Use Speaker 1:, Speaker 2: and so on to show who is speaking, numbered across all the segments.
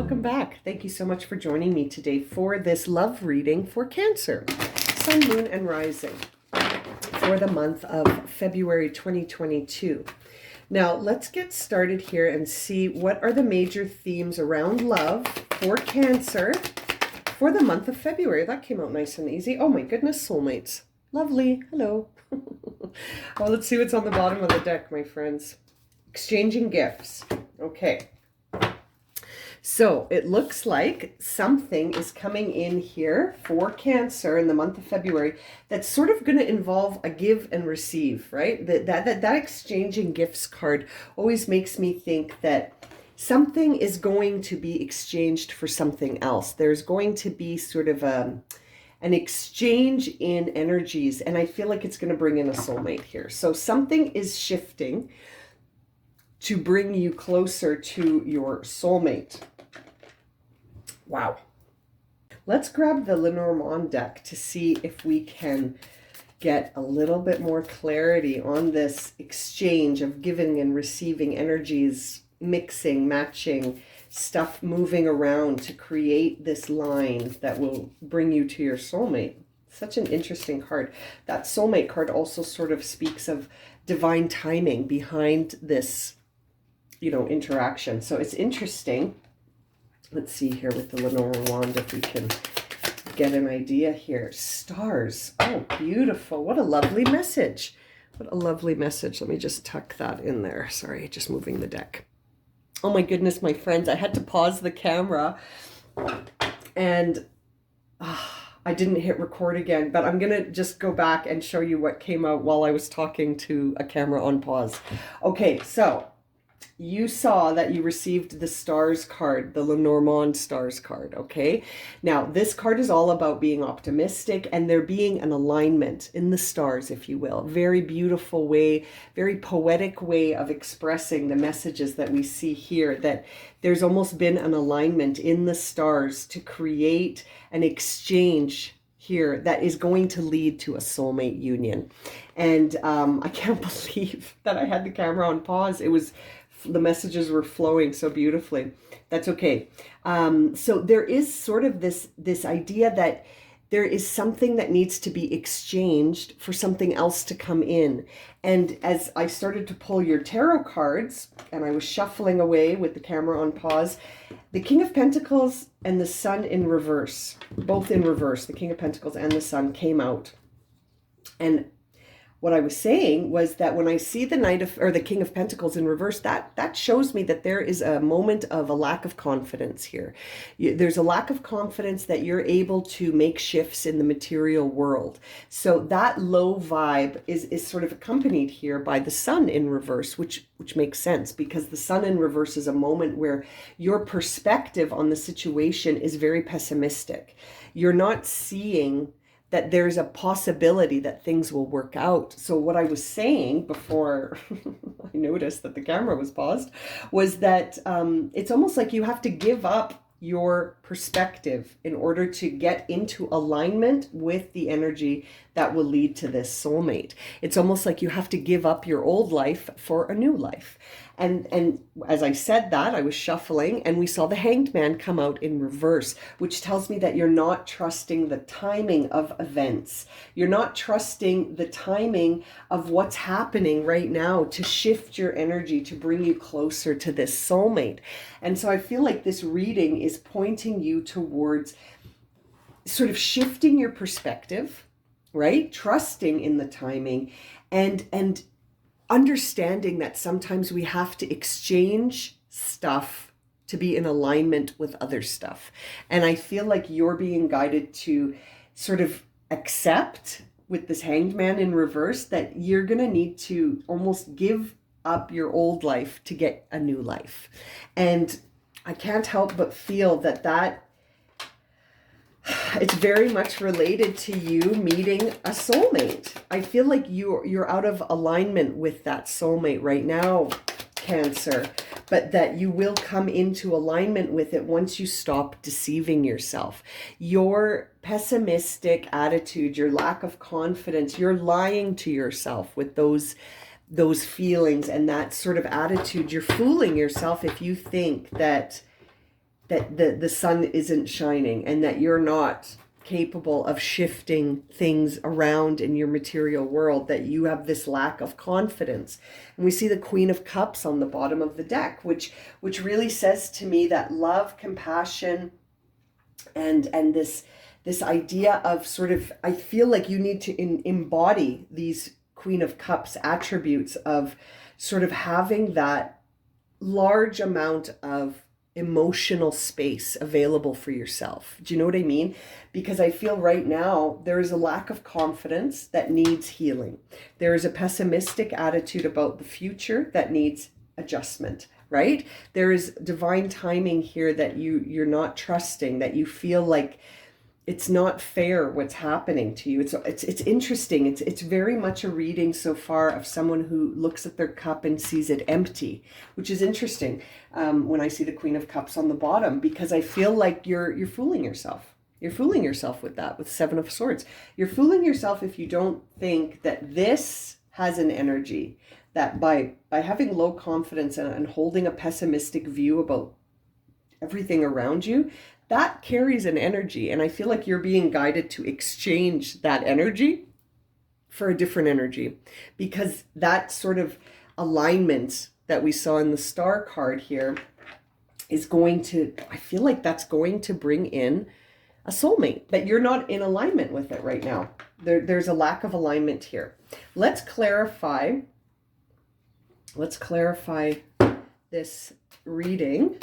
Speaker 1: welcome back. Thank you so much for joining me today for this love reading for Cancer, Sun, Moon, and Rising for the month of February 2022. Now, let's get started here and see what are the major themes around love for Cancer for the month of February. That came out nice and easy. Oh my goodness, soulmates. Lovely. Hello. Well, let's see what's on the bottom of the deck, my friends. Exchanging gifts. Okay. So it looks like something is coming in here for Cancer in the month of February that's sort of going to involve a give and receive, right? That exchanging gifts card always makes me think that something is going to be exchanged for something else. There's going to be sort of an exchange in energies, and I feel like it's going to bring in a soulmate here. So something is shifting to bring you closer to your soulmate. Wow. Let's grab the Lenormand deck to see if we can get a little bit more clarity on this exchange of giving and receiving energies, mixing, matching, stuff moving around to create this line that will bring you to your soulmate. Such an interesting card. That soulmate card also sort of speaks of divine timing behind this, interaction. So it's interesting. Let's see here with the Lenormand if we can get an idea here. Stars. Oh, beautiful. What a lovely message. What a lovely message. Let me just tuck that in there. Sorry, just moving the deck. Oh my goodness, my friends. I had to pause the camera and I didn't hit record again, but I'm going to just go back and show you what came out while I was talking to a camera on pause. Okay, so you saw that you received the stars card, the Lenormand stars card, okay? Now, this card is all about being optimistic and there being an alignment in the stars, if you will. Very beautiful way, very poetic way of expressing the messages that we see here, that there's almost been an alignment in the stars to create an exchange here that is going to lead to a soulmate union. And I can't believe that I had the camera on pause. The messages were flowing so beautifully. That's okay. So there is sort of this idea that there is something that needs to be exchanged for something else to come in. And as I started to pull your tarot cards and I was shuffling away with the camera on pause, the King of Pentacles and the Sun in reverse, both in reverse, the King of Pentacles and the Sun came out. And what I was saying was that when I see the King of Pentacles in reverse, that shows me that there is a moment of a lack of confidence here. There's a lack of confidence that you're able to make shifts in the material world. So that low vibe is sort of accompanied here by the Sun in reverse, which makes sense because the Sun in reverse is a moment where your perspective on the situation is very pessimistic. You're not seeing that there's a possibility that things will work out. So what I was saying before I noticed that the camera was paused was that it's almost like you have to give up your perspective in order to get into alignment with the energy that will lead to this soulmate. It's almost like you have to give up your old life for a new life. And as I said that, I was shuffling and we saw the Hanged Man come out in reverse, which tells me that you're not trusting the timing of events. You're not trusting the timing of what's happening right now to shift your energy to bring you closer to this soulmate. And so I feel like this reading is pointing you towards sort of shifting your perspective, right? Trusting in the timing and understanding that sometimes we have to exchange stuff to be in alignment with other stuff. And I feel like you're being guided to sort of accept with this Hanged Man in reverse that you're going to need to almost give up your old life to get a new life. And I can't help but feel that it's very much related to you meeting a soulmate. I feel like you're out of alignment with that soulmate right now, Cancer, but that you will come into alignment with it once you stop deceiving yourself. Your pessimistic attitude, your lack of confidence, you're lying to yourself with those feelings and that sort of attitude. You're fooling yourself if you think that that the sun isn't shining and that you're not capable of shifting things around in your material world, that you have this lack of confidence. And we see the Queen of Cups on the bottom of the deck, which really says to me that love, compassion, and this idea of sort of, I feel like you need to embody these Queen of Cups attributes of sort of having that large amount of emotional space available for yourself. Do you know what I mean? Because I feel right now there is a lack of confidence that needs healing. There is a pessimistic attitude about the future that needs adjustment, right? There is divine timing here that you're not trusting, that you feel like it's not fair what's happening to you. It's interesting. It's very much a reading so far of someone who looks at their cup and sees it empty, which is interesting when I see the Queen of Cups on the bottom, because I feel like you're fooling yourself. You're fooling yourself with that, with Seven of Swords. You're fooling yourself if you don't think that this has an energy, that by having low confidence and holding a pessimistic view about everything around you, that carries an energy. And I feel like you're being guided to exchange that energy for a different energy, because that sort of alignment that we saw in the Star card here is going to, I feel like that's going to bring in a soulmate, but you're not in alignment with it right now. There's a lack of alignment here. Let's clarify this reading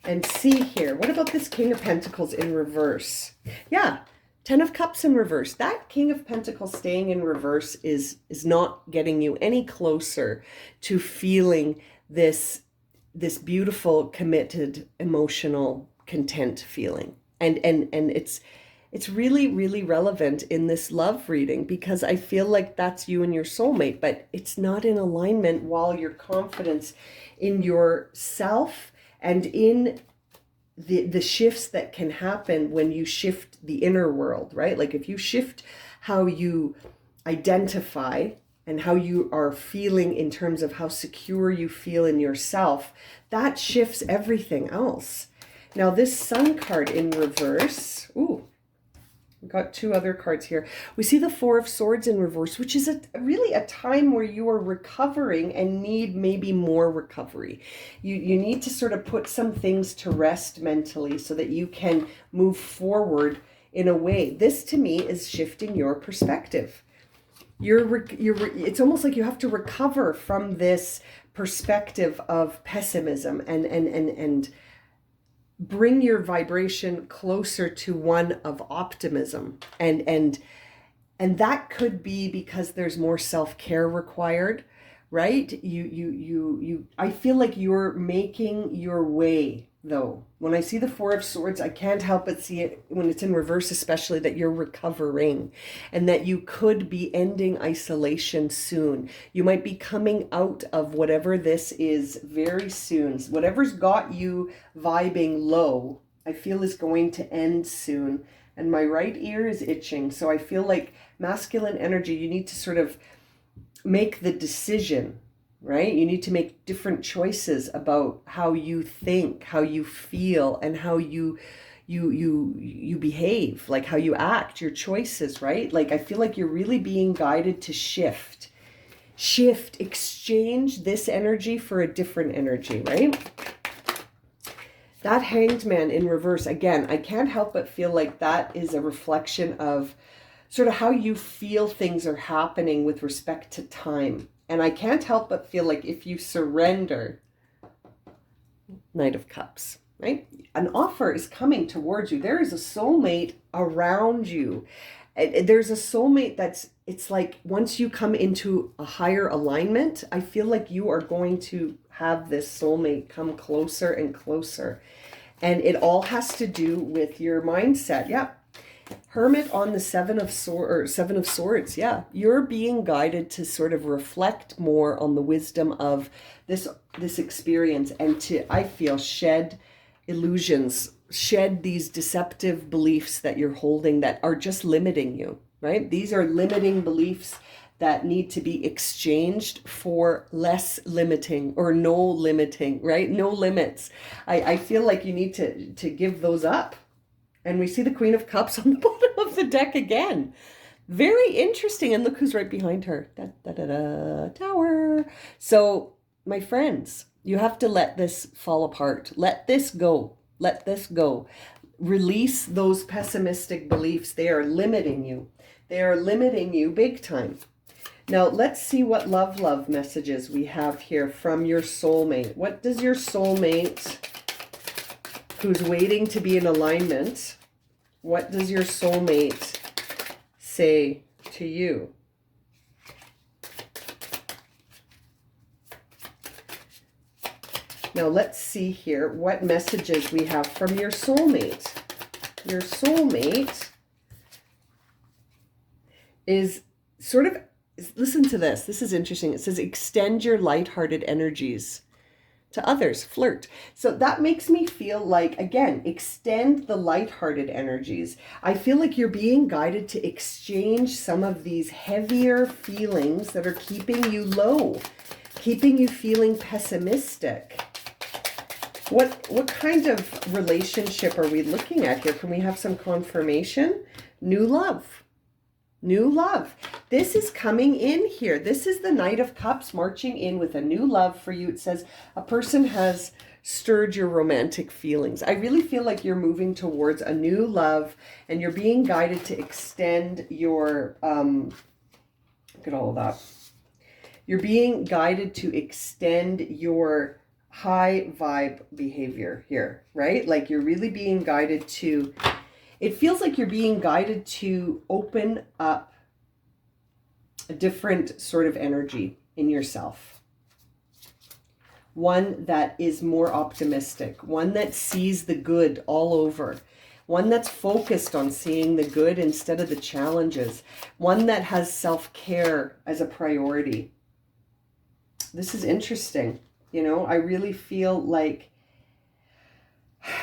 Speaker 1: and see here. What about this King of Pentacles in reverse? Yeah, Ten of Cups in reverse. That King of Pentacles staying in reverse is not getting you any closer to feeling this beautiful, committed, emotional, content feeling. And it's really, really relevant in this love reading, because I feel like that's you and your soulmate, but it's not in alignment while your confidence in yourself and in the shifts that can happen when you shift the inner world, right? Like if you shift how you identify and how you are feeling in terms of how secure you feel in yourself, that shifts everything else. Now this Sun card in reverse, ooh, we've got two other cards here. We see the Four of Swords in reverse, which is really a time where you are recovering and need maybe more recovery. You need to sort of put some things to rest mentally so that you can move forward in a way. This to me is shifting your perspective. It's almost like you have to recover from this perspective of pessimism and bring your vibration closer to one of optimism. And that could be because there's more self-care required, right? I feel like you're making your way, though. When I see the Four of Swords, I can't help but see it when it's in reverse, especially, that you're recovering and that you could be ending isolation soon. You might be coming out of whatever this is very soon. Whatever's got you vibing low, I feel is going to end soon. And my right ear is itching. So I feel like masculine energy, you need to sort of make the decision, right? You need to make different choices about how you think, how you feel, and how you behave, like how you act, your choices, right? Like I feel like you're really being guided to shift, exchange this energy for a different energy, right? That Hanged Man in reverse, again, I can't help but feel like that is a reflection of sort of how you feel things are happening with respect to time. And I can't help but feel like if you surrender, Knight of Cups, right? An offer is coming towards you. There is a soulmate around you. There's a soulmate it's like once you come into a higher alignment, I feel like you are going to have this soulmate come closer and closer. And it all has to do with your mindset. Yeah. Hermit on the Seven of Swords. Yeah, you're being guided to sort of reflect more on the wisdom of this experience, and to, I feel, shed illusions, shed these deceptive beliefs that you're holding that are just limiting you, right? These are limiting beliefs that need to be exchanged for less limiting or no limiting, right? No limits. I feel like you need to give those up. And we see the Queen of Cups on the bottom of the deck again. Very interesting. And look who's right behind her. Da, da, da, da, Tower. So, my friends, you have to let this fall apart. Let this go. Let this go. Release those pessimistic beliefs. They are limiting you. They are limiting you big time. Now, let's see what love messages we have here from your soulmate. What does your soulmate, who's waiting to be in alignment, what does your soulmate say to you? Now let's see here what messages we have from your soulmate. Your soulmate is sort of, listen to this. This is interesting. It says, extend your lighthearted energies to others, flirt. So that makes me feel like, again, extend the lighthearted energies. I feel like you're being guided to exchange some of these heavier feelings that are keeping you low, keeping you feeling pessimistic. What kind of relationship are we looking at here? Can we have some confirmation? New love. New love. This is coming in here. This is the Knight of Cups marching in with a new love for you. It says a person has stirred your romantic feelings. I really feel like you're moving towards a new love and you're being guided to extend your, look at all of that. You're being guided to extend your high vibe behavior here, right? Like you're really being guided to, it feels like you're being guided to open up a different sort of energy in yourself. One that is more optimistic, one that sees the good all over, one that's focused on seeing the good instead of the challenges, one that has self-care as a priority. This is interesting. You know, I really feel like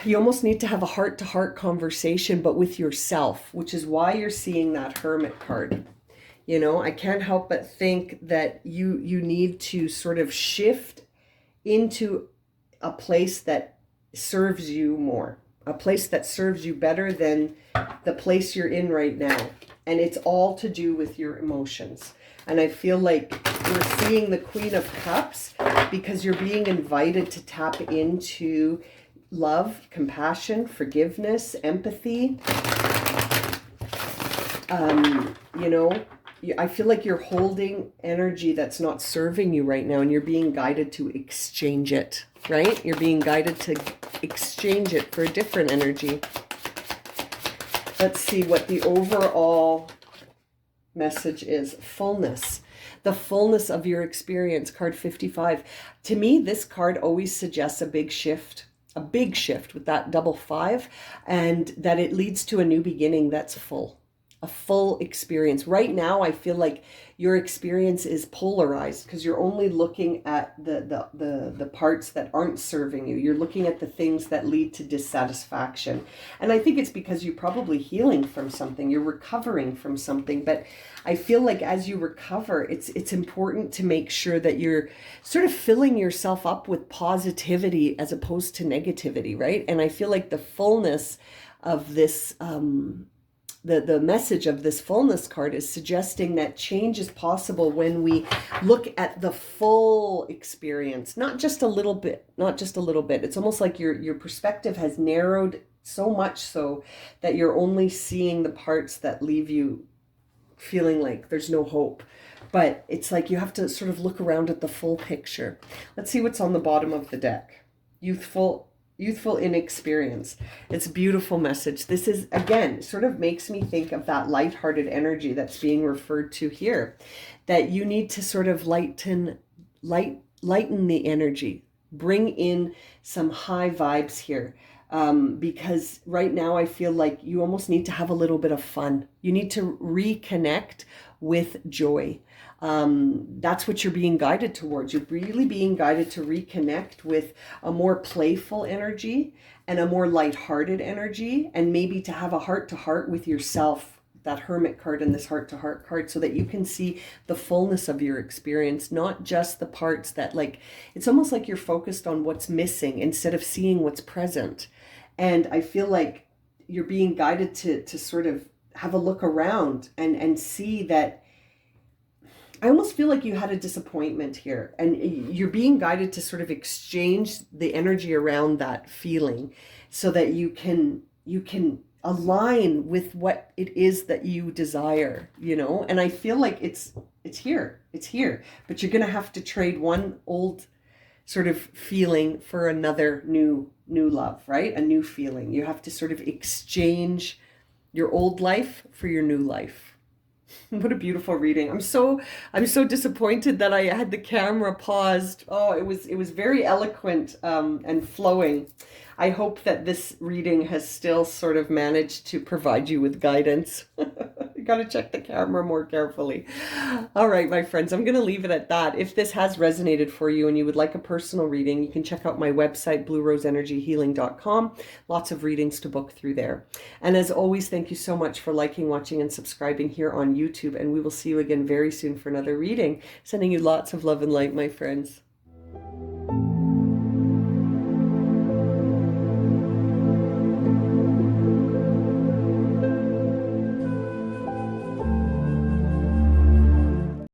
Speaker 1: you almost need to have a heart-to-heart conversation, but with yourself, which is why you're seeing that Hermit card. You know, I can't help but think that you need to sort of shift into a place that serves you more, a place that serves you better than the place you're in right now. And it's all to do with your emotions. And I feel like we're seeing the Queen of Cups because you're being invited to tap into love, compassion, forgiveness, empathy. You know, I feel like you're holding energy that's not serving you right now and you're being guided to exchange it, right? You're being guided to exchange it for a different energy. Let's see what the overall message is. Fullness. The fullness of your experience, card 55. To me, this card always suggests a big shift with that double 5, and that it leads to a new beginning that's full, a full experience. Right now, I feel like your experience is polarized because you're only looking at the parts that aren't serving you. You're looking at the things that lead to dissatisfaction. And I think it's because you're probably healing from something, you're recovering from something. But I feel like as you recover, it's important to make sure that you're sort of filling yourself up with positivity as opposed to negativity, right? And I feel like the fullness of this, the message of this fullness card is suggesting that change is possible when we look at the full experience, not just a little bit. It's almost like your perspective has narrowed so much so that you're only seeing the parts that leave you feeling like there's no hope. But it's like you have to sort of look around at the full picture. Let's see what's on the bottom of the deck. Youthful inexperience. It's a beautiful message. This is, again, sort of makes me think of that lighthearted energy that's being referred to here, that you need to sort of lighten the energy, bring in some high vibes here. Because right now I feel like you almost need to have a little bit of fun. You need to reconnect with joy. That's what you're being guided towards. You're really being guided to reconnect with a more playful energy and a more lighthearted energy, and maybe to have a heart-to-heart with yourself that Hermit card and this heart-to-heart card, so that you can see the fullness of your experience, not just the parts that, like, it's almost like you're focused on what's missing instead of seeing what's present. And I feel like you're being guided to sort of have a look around and see that. I almost feel like you had a disappointment here, and you're being guided to sort of exchange the energy around that feeling so that you can align with what it is that you desire, you know? And I feel like it's here. It's here. But you're going to have to trade one old sort of feeling for another new love, right? A new feeling. You have to sort of exchange your old life for your new life. What a beautiful reading. I'm so disappointed that I had the camera paused. Oh, it was very eloquent and flowing. I hope that this reading has still sort of managed to provide you with guidance. You got to check the camera more carefully. All right, my friends, I'm going to leave it at that. If this has resonated for you and you would like a personal reading, you can check out my website, blueroseenergyhealing.com. Lots of readings to book through there. And as always, thank you so much for liking, watching, and subscribing here on YouTube. And we will see you again very soon for another reading. Sending you lots of love and light, my friends.